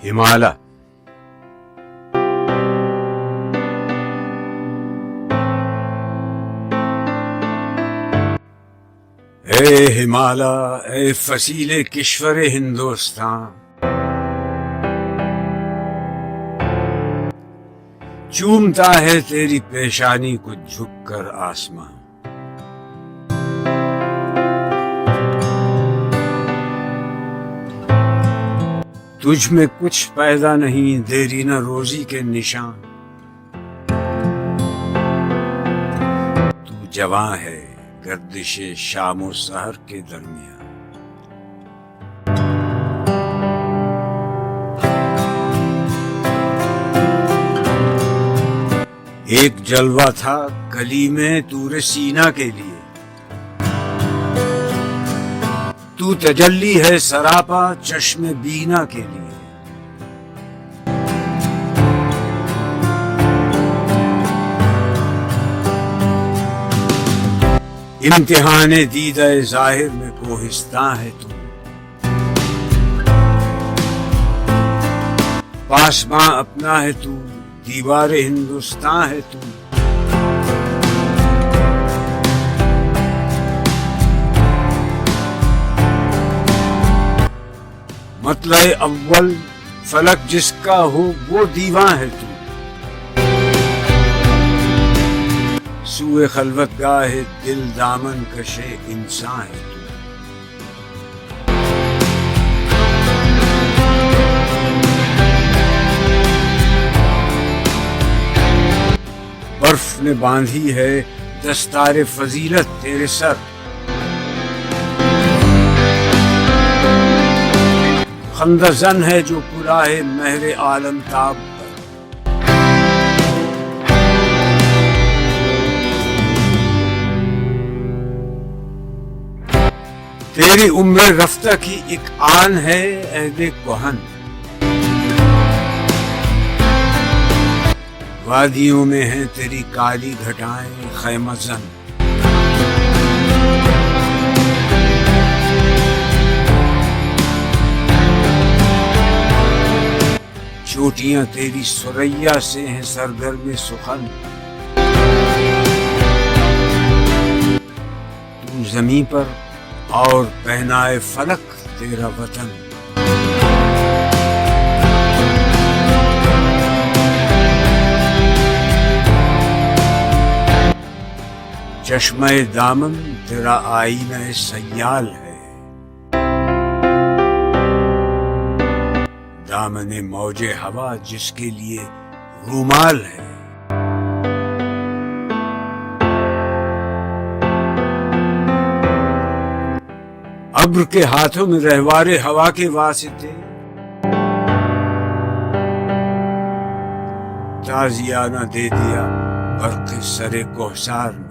हिमालय। ए हिमालय, ए फसीले किश्वरे हिंदुस्तान, चूमता है तेरी पेशानी को झुककर आसमां। तुझ में कुछ पैदा नहीं, देरी न रोजी के निशान। तू जवां है गर्दिशे शामो सहर के दरमियान। एक जलवा था गली में तूरे सीना के लिए, तू तजल्ली है सरापा चश्मे बीना के लिए। इम्तिहाने दीदाए जाहिर में कोहिस्तां है तू, पासमां अपना है तू, दीवारे हिंदुस्तान है तू। मतले अव्वल फलक जिसका हो वो दीवान है तू, सूए खलवतगाह है दिल दामन कशे इंसान है तू। बर्फ ने बांधी है दस्तारे फजीलत तेरे सर, खंदजन है जो कुराहे महरे आलम ताब पर। तेरी उम्र रफ्ता की एक आन है अहदे कोहन, वादियों में है तेरी काली घटाएं खैमजन। चोटियां तेरी सुरैया से हैं सरगर्म सुखन। तू जमीन पर और पहनाए फलक तेरा वतन। चश्मे दामन तेरा आईना सयाल है, दामने मौजे हवा जिसके लिए रूमाल है। अब्र के हाथों में रहवारे हवा के वास्ते, ताजियाना दे दिया बर्क़ सरे कोहसार ने।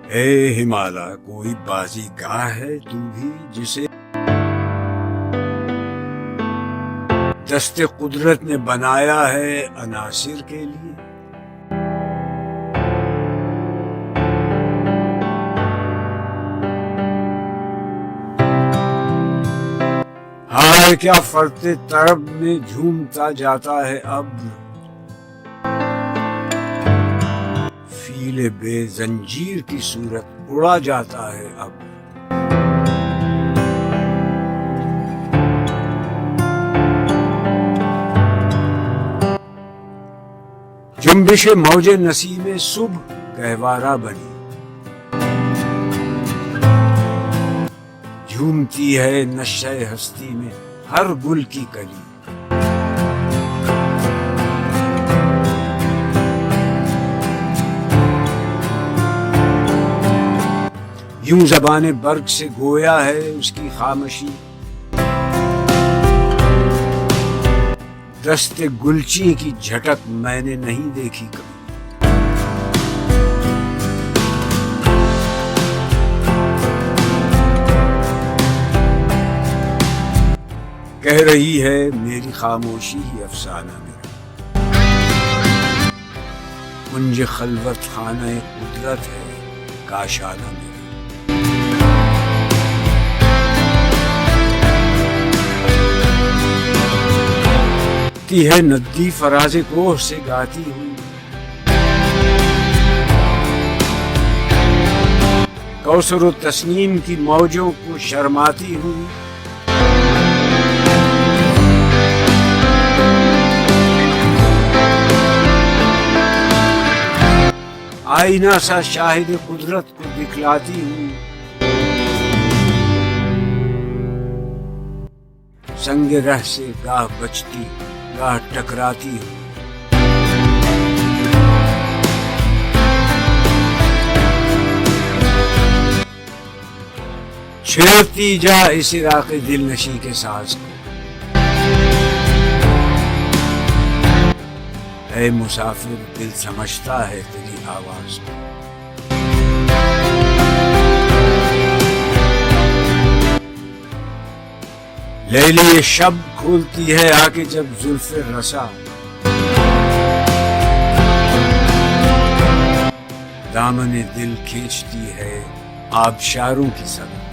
ए हिमालय, कोई बाजीगाह है तू भी जिसे दस्ते कुदरत ने बनाया है अनासिर के लिए। हाय क्या फरते तरब में झूमता जाता है अब, फीले बेजंजीर की सूरत उड़ा जाता है अब। जुम्बिशे मौजे नसीमे सुबह कहवारा बनी, झूमती है नशे हस्ती में हर गुल की कली। यूं ज़बाने बर्ग से गोया है उसकी खामोशी, दस्ते गुलची की झटक मैंने नहीं देखी कभी। कह रही है मेरी खामोशी ही अफसाना मेरा, कुंज खलवत खाना कुदरत है काशाना मेरा। ती है नदी फराज़े कोह से गाती हुई, कौसर व तस्नीम की मौजों को शर्माती हुई। आईना सा शाहिद कुदरत को दिखलाती हुई, संग रह से गाह बचती गाह टकराती हुई। छेड़ती जा इस इराक़े दिल नशी के साज को, ऐ मुसाफिर दिल समझता है तेरी आवाज को। लैली ये शब खोलती है आके जब जुल्फे रसा, दामने दिल खींचती है आबशारों की सदा।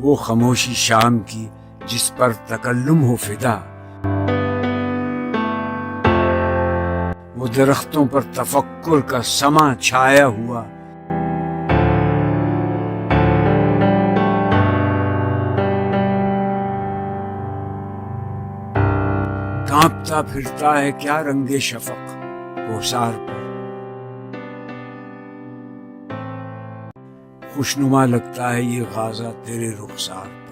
वो खामोशी शाम की जिस पर तकल्लुम हो फिदा, वो दरख्तों पर तफक्कुर का समा छाया हुआ। कांपता फिरता है क्या रंगे शफक कोसार पर, खुशनुमा लगता है ये गाजा तेरे रुखसार पर।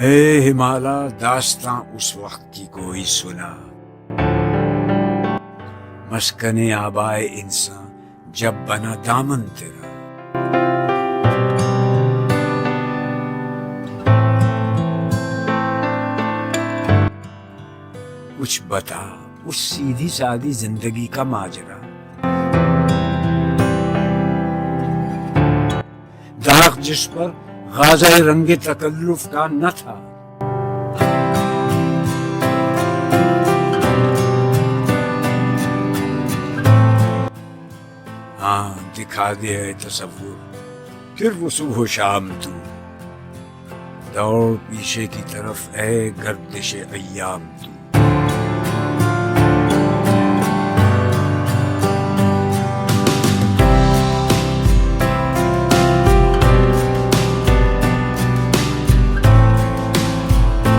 ए हिमाला दास्तां उस वक्त की कोई सुना, मस्कने आबाए इंसान जब बना दामन तेरा। कुछ बता उस सीधी सादी जिंदगी का माजरा, दाग जिस पर गाज़ा रंगे तकल्लुफ का न था। हाँ दिखा दे है तसव्वुर फिर वो सुबह शाम तू, दौड़ पीछे की तरफ है गर्दिश अय्याम तू।